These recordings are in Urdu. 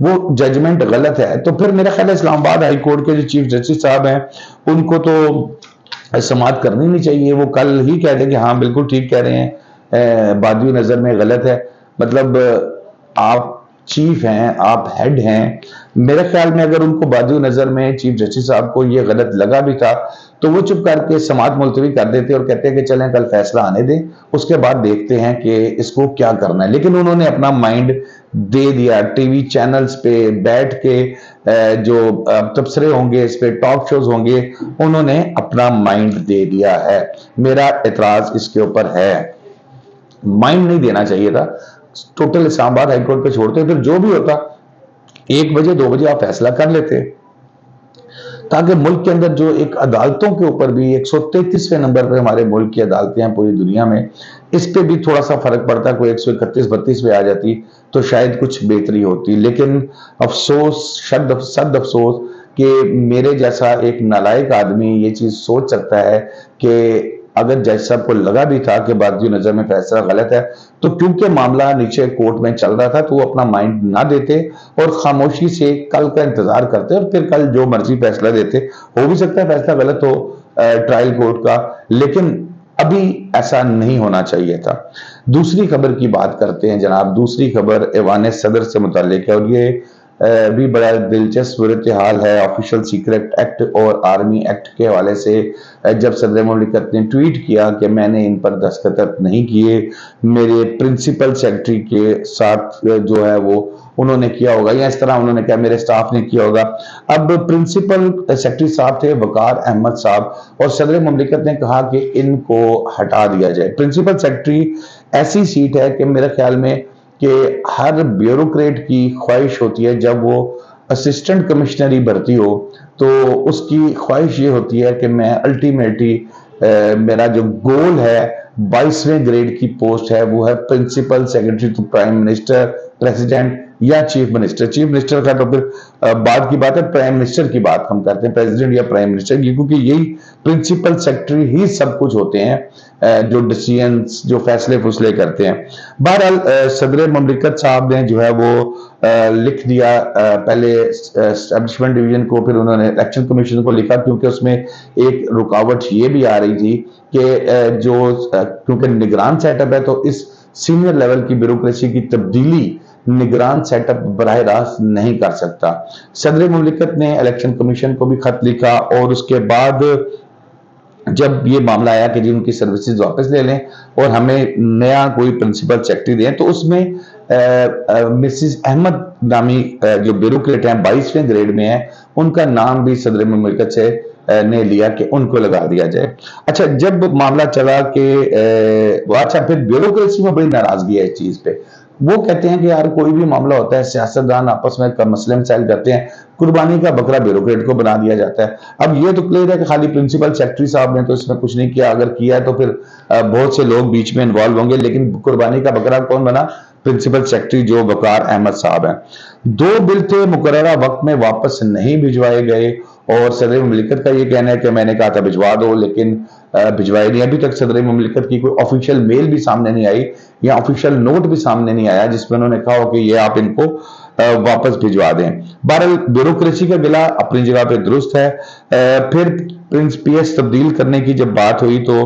وہ ججمنٹ غلط ہے، تو پھر میرا خیال ہے اسلام آباد ہائی کورٹ کے جو چیف جسٹس صاحب ہیں ان کو تو سماعت کرنی نہیں چاہیے. وہ کل ہی کہہ دیں کہ ہاں بالکل ٹھیک کہہ رہے ہیں، بادی نظر میں غلط ہے. مطلب آپ چیف ہیں، آپ ہیڈ ہیں. میرے خیال میں اگر ان کو بادی نظر میں چیف جسٹس صاحب کو یہ غلط لگا بھی تھا تو وہ چپ کر کے سماعت ملتوی کر دیتے اور کہتے ہیں کہ چلیں کل فیصلہ آنے دیں، اس کے بعد دیکھتے ہیں کہ اس کو کیا کرنا ہے. لیکن انہوں نے اپنا مائنڈ دے دیا. ٹی وی چینلز پہ بیٹھ کے جو تبصرے ہوں گے، اس پہ ٹاک شوز ہوں گے، انہوں نے اپنا مائنڈ دے دیا ہے. میرا اعتراض اس کے اوپر ہے. مائنڈ نہیں دینا چاہیے تھا، ٹوٹل اسلام آباد ہائی کورٹ پہ چھوڑتے، پھر جو بھی ہوتا 1 بجے 2 بجے آپ فیصلہ کر لیتے، تاکہ ملک کے اندر جو ایک عدالتوں کے اوپر بھی 133ویں نمبر پہ ہمارے ملک کی عدالتیں ہیں پوری دنیا میں، اس پہ بھی تھوڑا سا فرق پڑتا. کوئی 131 32 پہ آ جاتی تو شاید کچھ بہتری ہوتی. لیکن افسوس، صد افسوس کہ میرے جیسا ایک نالائق آدمی یہ چیز سوچ سکتا ہے کہ اگر جج صاحب کو لگا بھی تھا کہ بادی نظر میں فیصلہ غلط ہے، تو کیونکہ معاملہ نیچے کورٹ میں چل رہا تھا تو وہ اپنا مائنڈ نہ دیتے اور خاموشی سے کل کا انتظار کرتے اور پھر کل جو مرضی فیصلہ دیتے. ہو بھی سکتا ہے فیصلہ غلط ہو ٹرائل کورٹ کا، لیکن ابھی ایسا نہیں ہونا چاہیے تھا. دوسری خبر کی بات کرتے ہیں جناب. دوسری خبر ایوان صدر سے متعلق ہے اور یہ بھی بڑا دلچسپ صورتحال ہے. آفیشل سیکرٹ ایکٹ اور آرمی ایکٹ کے حوالے سے جب صدر مملکت نے ٹویٹ کیا کہ میں نے ان پر دستخط نہیں کیے، میرے پرنسپل سیکرٹری کے ساتھ جو ہے وہ انہوں نے کیا ہوگا، یا اس طرح انہوں نے کہا میرے سٹاف نے کیا ہوگا. اب پرنسپل سیکرٹری صاحب تھے وقار احمد صاحب، اور صدر مملکت نے کہا کہ ان کو ہٹا دیا جائے. پرنسپل سیکرٹری ایسی سیٹ ہے کہ میرے خیال میں کہ ہر بیوروکریٹ کی خواہش ہوتی ہے جب وہ اسسٹنٹ کمشنری بھرتی ہو تو اس کی خواہش یہ ہوتی ہے کہ میں الٹیمیٹلی میرا جو گول ہے 22ویں گریڈ کی پوسٹ ہے وہ ہے principal secretary to prime minister, president یا چیف منسٹر. چیف منسٹر کا تو پھر بعد کی بات ہے، پرائم منسٹر کی بات ہم کرتے ہیں، پریزیڈنٹ یا پرائم منسٹر کی، کیونکہ یہی پرنسپل سیکرٹری ہی سب کچھ ہوتے ہیں جو ڈیسیژنز، جو فیصلے فصلے کرتے ہیں. بہرحال صدر مملکت صاحب نے جو ہے وہ لکھ دیا پہلے اسٹیبلشمنٹ ڈویژن کو، پھر انہوں نے الیکشن کمیشن کو لکھا، کیونکہ اس میں ایک رکاوٹ یہ بھی آ رہی تھی کہ کیونکہ نگران سیٹ اپ ہے تو اس سینئر لیول کی بیوروکریسی کی تبدیلی نگران سیٹ اپ براہ راست نہیں کر سکتا. صدر مملکت نے الیکشن کمیشن کو بھی خط لکھا اور اس کے بعد جب یہ معاملہ آیا کہ جی ان کی سروسز واپس لے لیں اور ہمیں نیا کوئی پرنسپل سیکرٹری دیں، تو اس میں مسز احمد نامی جو بیوروکریٹ ہیں 22ویں گریڈ میں ہیں، ان کا نام بھی صدر مملکت سے نے لیا کہ ان کو لگا دیا جائے. اچھا جب معاملہ چلا کہ اچھا پھر بیوروکریسی میں بڑی ناراضگی ہے اس چیز پہ. وہ کہتے ہیں کہ یار کوئی بھی معاملہ ہوتا ہے سیاستدان آپس میں مسئلے مسائل کرتے ہیں، قربانی کا بکرا بیوروکریٹ کو بنا دیا جاتا ہے. اب یہ تو کلیئر ہے کہ خالی پرنسپل سیکرٹری صاحب نے تو اس میں کچھ نہیں کیا، اگر کیا ہے تو پھر بہت سے لوگ بیچ میں انوالو ہوں گے، لیکن قربانی کا بکرا کون بنا؟ پرنسپل سیکرٹری جو وقار احمد صاحب ہیں. 2 بل تھے مقررہ وقت میں واپس نہیں بھجوائے گئے اور صدر مملکت کا یہ کہنا ہے کہ میں نے کہا تھا بھجوا دو لیکن بھجوائے نہیں. ابھی تک صدر مملکت کی کوئی آفیشیل میل بھی سامنے نہیں آئی یا آفیشیل نوٹ بھی سامنے نہیں آیا جس میں انہوں نے کہا ہو کہ یہ آپ ان کو واپس بھجوا دیں. بہرحال بیوروکریسی کا گلا اپنی جگہ پہ درست ہے. پھر پی ایس تبدیل کرنے کی جب بات ہوئی تو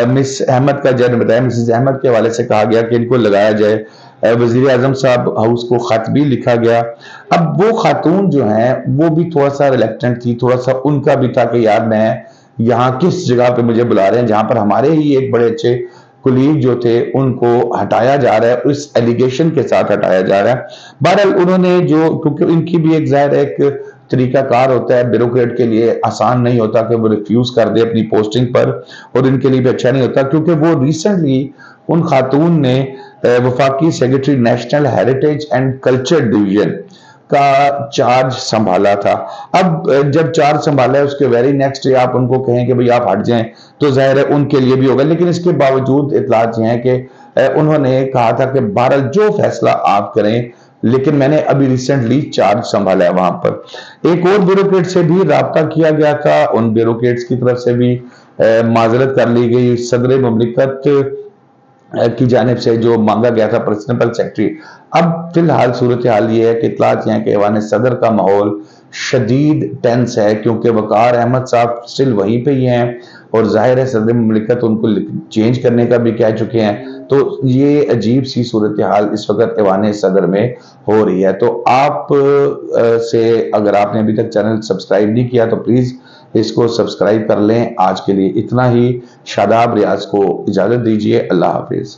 مس احمد کا جج نے بتایا، مسز احمد کے حوالے سے کہا گیا کہ ان کو لگایا جائے. وزیر اعظم صاحب ہاؤس کو خط بھی لکھا گیا. اب وہ خاتون جو ہیں وہ بھی تھوڑا سا ریلیکٹنٹ تھی، تھوڑا سا ان کا بھی تھا کہ یار میں یہاں کس جگہ پہ مجھے بلا رہے ہیں جہاں پر ہمارے ہی ایک بڑے اچھے کلیگ جو تھے ان کو ہٹایا جا رہا ہے، اس ایلیگیشن کے ساتھ ہٹایا جا رہا ہے. بہرحال انہوں نے کیونکہ ان کی بھی ایک ظاہر ایک طریقہ کار ہوتا ہے، بیوروکریٹ کے لیے آسان نہیں ہوتا کہ وہ ریفیوز کر دے اپنی پوسٹنگ پر، اور ان کے لیے بھی اچھا نہیں ہوتا کیونکہ وہ ریسنٹلی ان خاتون نے وفاقی secretary national heritage and culture division کا چارج سنبھالا تھا. اب جب چارج سنبھالا ہے اس کے ویری نیکسٹ ڈے آپ ان کو کہیں کہ بھئی آپ ہٹ جائیں تو ظاہر ہے ان کے لیے بھی ہوگا. لیکن اس کے باوجود اطلاعات یہ ہیں کہ انہوں نے کہا تھا کہ بہرحال جو فیصلہ آپ کریں، لیکن میں نے ابھی ریسنٹلی چارج سنبھالا ہے وہاں پر. ایک اور بیوروکریٹ سے بھی رابطہ کیا گیا تھا، ان بیوروکریٹس کی طرف سے بھی معذرت کر لی گئی. صدر مملکت کی جانب سے جو مانگا گیا تھا پرنسپل سیکرٹری۔ اب فی الحال صورتحال یہ ہے کہ اطلاعات یہ ہیں کہ ایوان صدر کا ماحول شدید ٹینس ہے، کیونکہ وقار احمد صاحب سٹل وہیں پہ ہی ہیں اور ظاہر ہے صدر مملکت ان کو چینج کرنے کا بھی کہہ چکے ہیں۔ تو یہ عجیب سی صورتحال اس وقت ایوان صدر میں ہو رہی ہے۔ تو آپ سے اگر آپ نے ابھی تک چینل سبسکرائب نہیں کیا تو پلیز اس کو سبسکرائب کر لیں۔ آج کے لیے اتنا ہی۔ شاداب ریاض کو اجازت دیجیے۔ اللہ حافظ۔